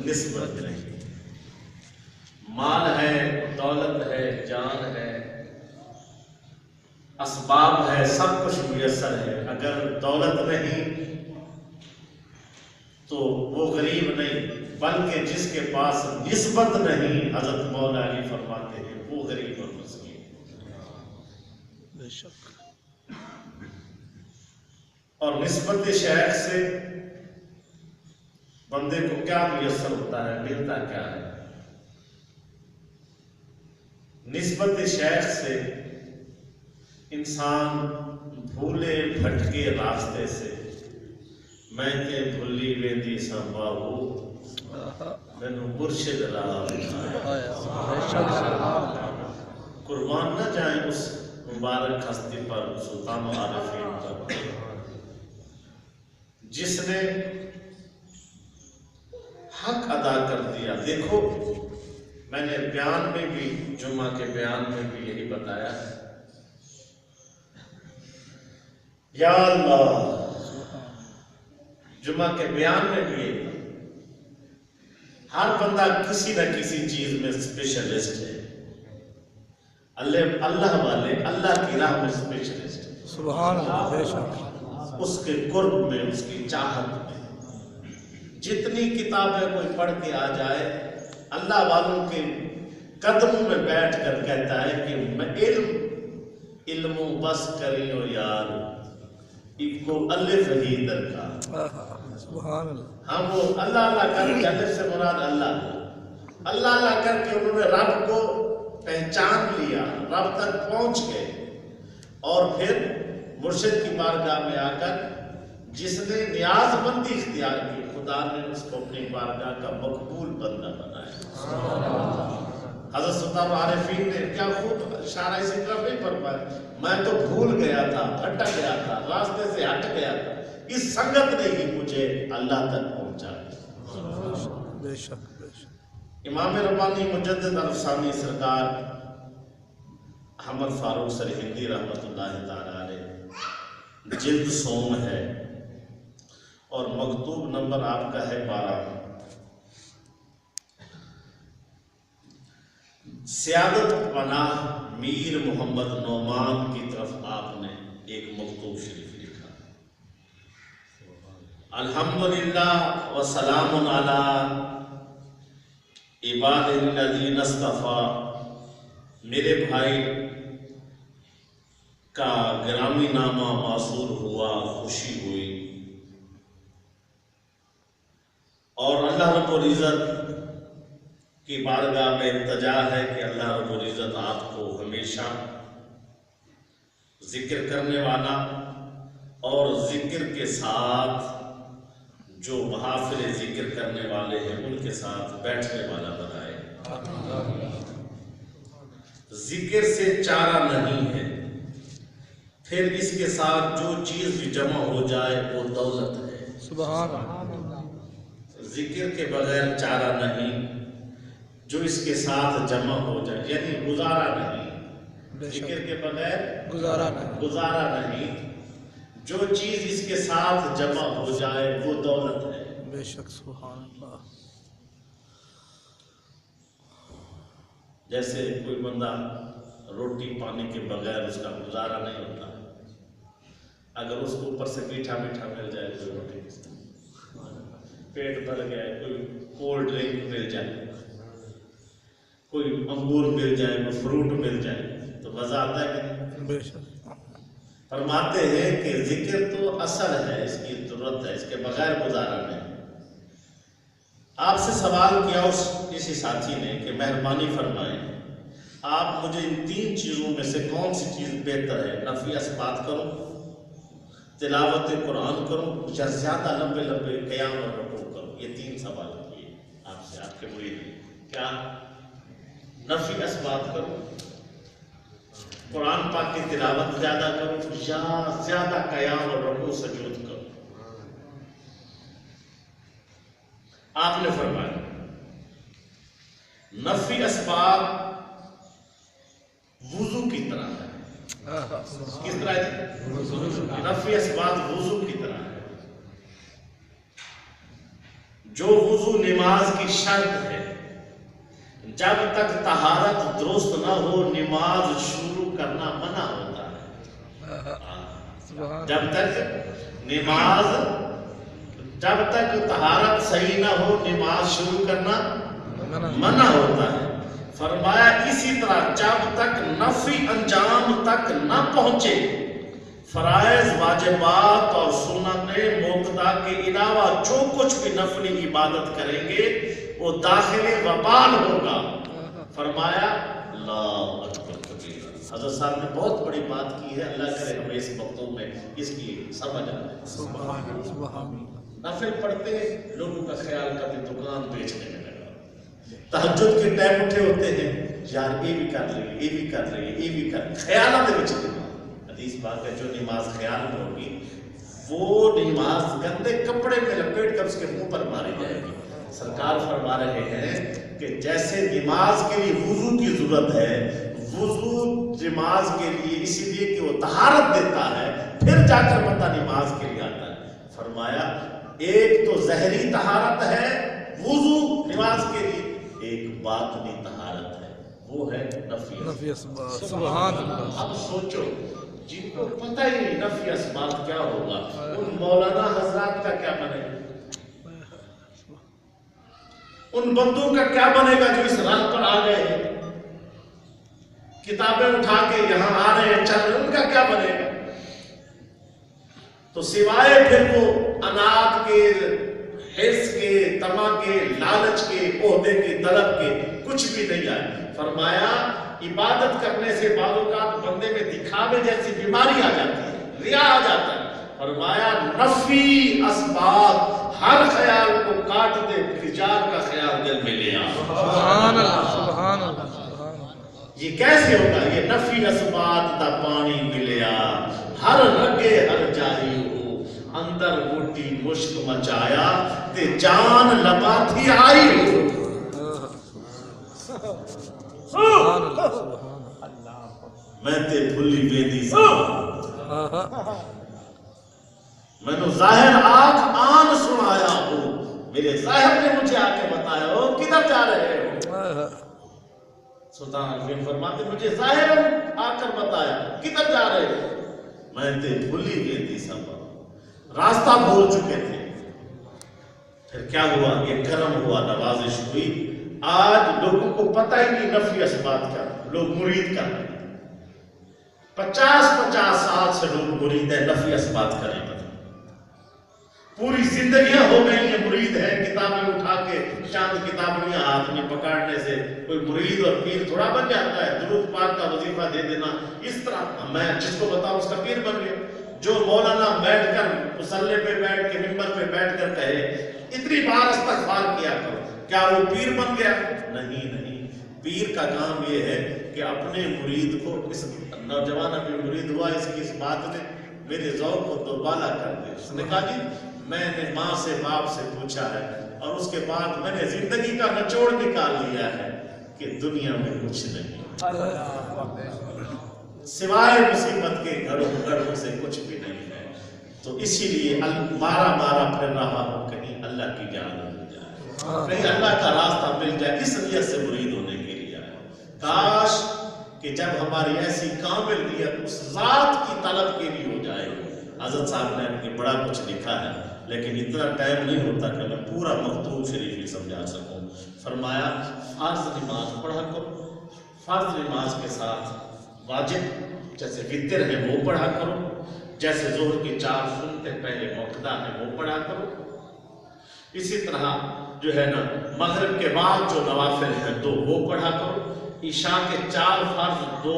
نسبت نہیں. مال ہے، دولت ہے، جان ہے، اسباب ہے، سب کچھ میسر ہے، اگر دولت نہیں تو وہ غریب نہیں، بلکہ جس کے پاس نسبت نہیں، حضرت مولا علی فرماتے ہیں وہ غریب اور مسکین. بے شک. اور نسبت شیخ سے بندے کو کیا میسر ہوتا ہے، ملتا کیا ہے؟ نسبت شیخ سے انسان بھولے بھٹکے راستے سے میں تے بھلی ویندی سنبھاؤ مینو مرشد راہ قربان نہ جائیں اس مبارک ہستی پر، سلطان العارفین پر، جس نے حق ادا کر دیا. دیکھو میں نے بیان میں بھی، جمعہ کے بیان میں بھی یہی بتایا ہے. یا اللہ، جمعہ کے بیان میں بھی یہی تھا. ہر بندہ کسی نہ کسی چیز میں اسپیشلسٹ ہے. اللہ والے اللہ کی راہ میں اسپیشلسٹ ہے. سبحان اللہ. بے شک. اس کے قرب میں، اس کی چاہت میں. جتنی کتابیں کوئی پڑھ کے آ جائے، اللہ والوں کے قدموں میں بیٹھ کر کہتا ہے کہ میں علم بس کریو یار ایک کو الف ہی درکار. سبحان اللہ. ہم وہ اللہ اللہ کر کے، الف سے مراد اللہ اللہ کر کے انہوں نے رب کو پہچان لیا، رب تک پہنچ گئے. اور پھر مرشد کی بارگاہ میں آ کر جس نے نیاز مندی اختیار کی، خدا نے اس کو اپنی بارگاہ کا مقبول بندہ بنایا. حضرت سلطان العارفین نے کیا خوب اشارہ اسی طرف نہیں پڑھ پائے. میں تو بھول گیا تھا، بھٹک گیا تھا، راستے سے ہٹ گیا تھا، اس سنگت نے ہی مجھے اللہ تک پہنچا. بے شک. بے شک. امام ربانی مجدد الفسانی سرکار احمد فاروق سرہندی رحمۃ اللہ تعالی علیہ، جلد سوم ہے اور مکتوب نمبر آپ کا ہے 12. سیادت پناہ میر محمد نعمان کی طرف آپ نے ایک مکتوب شریف لکھا. الحمدللہ وسلام علی عباد الذین اصطفیٰ. میرے بھائی کا گرامی نامہ موصول ہوا، خوشی ہوئی، اور اللہ رب العزت کی بارگاہ میں التجا ہے کہ اللہ رب العزت آپ کو ہمیشہ ذکر کرنے والا اور ذکر کے ساتھ جو محافل ذکر کرنے والے ہیں ان کے ساتھ بیٹھنے والا بنائے. ذکر سے چارہ نہیں ہے، پھر اس کے ساتھ جو چیز بھی جمع ہو جائے وہ دولت ہے. سبحان اللہ. ذکر کے بغیر چارہ نہیں، جو اس کے ساتھ جمع ہو جائے یعنی گزارا نہیں. ذکر کے بغیر گزارا نہیں، جو چیز اس کے ساتھ جمع ہو جائے وہ دولت ہے. بے شک. سبحان اللہ. جیسے کوئی بندہ روٹی پانی کے بغیر اس کا گزارا نہیں ہوتا. اگر اس کو اوپر سے میٹھا میٹھا مل جائے کوئی روٹی، پیٹ بھر گیا، کوئی کولڈ ڈرنک مل جائے، کوئی انگور مل جائے، کوئی فروٹ مل جائے تو مزہ آتا ہے کہ نہیں؟ بے شک. فرماتے ہیں کہ ذکر تو اثر ہے، اس کی ضرورت ہے، اس کے بغیر گزارا نہیں. آپ سے سوال کیا کسی ساتھی نے کہ مہربانی فرمائیں آپ مجھے ان 3 چیزوں میں سے کون سی چیز بہتر ہے، نفی اثبات کروں، تلاوت قرآن کروں، یا زیادہ لمبے لمبے قیام اور رکوع کروں؟ یہ 3 سوال کیے آپ سے، آپ کے مرید نے. کیا نفی اثبات کروں، قرآن پاک کی تلاوت زیادہ کروں، یا زیادہ قیام اور رکوع سجود کروں؟ آپ نے فرمایا نفی اسباب وضو کی طرح ہے. کس طرح ہے؟ نفی اسباب وضو کی طرح ہے. जो वुजू नमाज की शर्त है, जब तक तहारत दुरुस्त न हो नमाज शुरू करना मना होता है। जब तक तहारत सही न हो नमाज शुरू करना मना होता है। फरमाया इसी तरह जब तक नफी अंजाम तक न पहुंचे फराइज वाजिबात और सुन्नते मुक्ता के अलावा जो कुछ भी नफली इबादत करेंगे वो दाखिले वबाल होगा। फरमाया अल्लाह अकबर कबीर। हज़रत साहब ने बहुत बड़ी बात की है, अल्लाह करे हमें इस वक्तों में इसकी समझ आए। नफिल पढ़ते लोगों का ख्याल कभी दुकान बेचने में लगा, तहज्जुद के टाइम उठे होते हैं, यार ये भी कर लेंगे, ये भी कर लेंगे, ये भी कर, ख्याल आते बेचने। हदीस पाक है जो नमाज ख्याल में होगी वो नमाज गंदे कपड़े में लपेट कर उसके मुंह पर मारी जाएगी। सरकार फरमा रहे हैं कि जैसे नमाज के लिए वुजू की जरूरत है, वुजू नमाज के लिए इसीलिए कि वो तहारत देता है, फिर जाकर बंदा नमाज के लिए आता है। फरमाया एक तो जहरी तहारत है वुजू नमाज के लिए, एक बातनी तहारत है वो है नफी। सुभान अल्लाह। अब सोचो जिनको पता ही नहीं नफी असबाब क्या होगा, उन मौलाना हजरात का क्या बनेगा, उन बंदों का क्या बनेगा जो इस रंग पर आ गए हैं, किताबें उठा के यहां आ रहे हैं, चल रहे, उनका क्या बनेगा। तो सिवाय फिर वो अनाथ के, हिर्स के, तमा के, लालच के, ओहदे के, तलब के कुछ भी नहीं आए। फरमाया इबादत करने से बाज़-ओ-कात बंदे में दिखावे जैसी बीमारी आ जाती है, रिया आ जाता है। फरमाया नफी असबाब हर ख्याल को काट दे, फिजार का ख्याल दिल में ले आ। सुभान अल्लाह, सुभान अल्लाह, सुभान अल्लाह। ये कैसे होगा? ये नफी असबाब दा पानी मिलिया हर रगे हर जाई हो, अंदर बूटी मुश्क मचाया ते जान लबा थी आई हो। सुभान अल्लाह, सुभान अल्लाह। मैं ते भुली वेदी सा मैंने जाहिर आंख आन सुनाया हो, मेरे जाहिर ने मुझे आके बताया हो किधर जा रहे हो। सुल्तान अजमीर फरमाते मुझे जाहिर आकर बताया किधर जा रहे हो। मैं ते भुली वेदी सा रास्ता भूल चुके थे। फिर क्या हुआ? ये करम हुआ, नवाजिश हुई। आज लोगों को पता ही नहीं नफी असबात क्या, लोग मुरीद कर रहे हैं। 50-50 साल से लोग मुरीद है, नफी असबात करें, पूरी जिंदगियां हो गई है मुरीद है। किताबें उठा के चांद किताबियां हाथ में पकड़ने से कोई मुरीद और पीर थोड़ा बन जाता है। दुरूद पाक का वजीफा दे देना, इस तरह मैं जिसको बताऊं उसका पीर बन गया। जो मौलाना बैठकर मुसल्ले पे बैठ के मिंबर पे बैठ कर कहे इतनी बार इस्तग़फ़ार किया करो, क्या वो पीर बन गया? नहीं नहीं, पीर का काम ये है कि अपने मुरीद को, इस नौजवान अभी मुरीद हुआ, इसकी इस बात ने मेरे ज़ौक़ को दोबाला कर दिया। उसने कहा जी मैंने माँ से बाप से पूछा है और उसके बाद मैंने जिंदगी का निचोड़ निकाल लिया है कि दुनिया में कुछ नहीं सिवाय मुसीबत के घड़ों से कुछ भी नहीं है। तो इसीलिए मारा मारा फिर रहा हूँ कहीं अल्लाह की जान मिल जाए, कहीं अल्लाह का रास्ता मिल जाए, इस नियत से मुरीद होने के लिए आया। काश कि जब हमारी ऐसी कामिल नियत उस ज़ात की तलब के लिए हो जाए। हज़रत साहब ने अपनी बड़ा कुछ लिखा है, लेकिन इतना टाइम नहीं होता कि मैं पूरा मखतूम शरीफ समझा सकूं। फरमाया फ़र्ज़ नमाज पढ़ा करो, फ़र्ज़ नमाज के साथ वाजिब जैसे वितर है वो पढ़ा करो, जैसे ज़ोहर की 4 सुन्नतें पहले मुक़द्दा है वो पढ़ा करो। इसी तरह जो है ना मगरिब के बाद जो नवाफिल है 2 वो पढ़ा करो। इशा के 4 फ़र्ज़ 2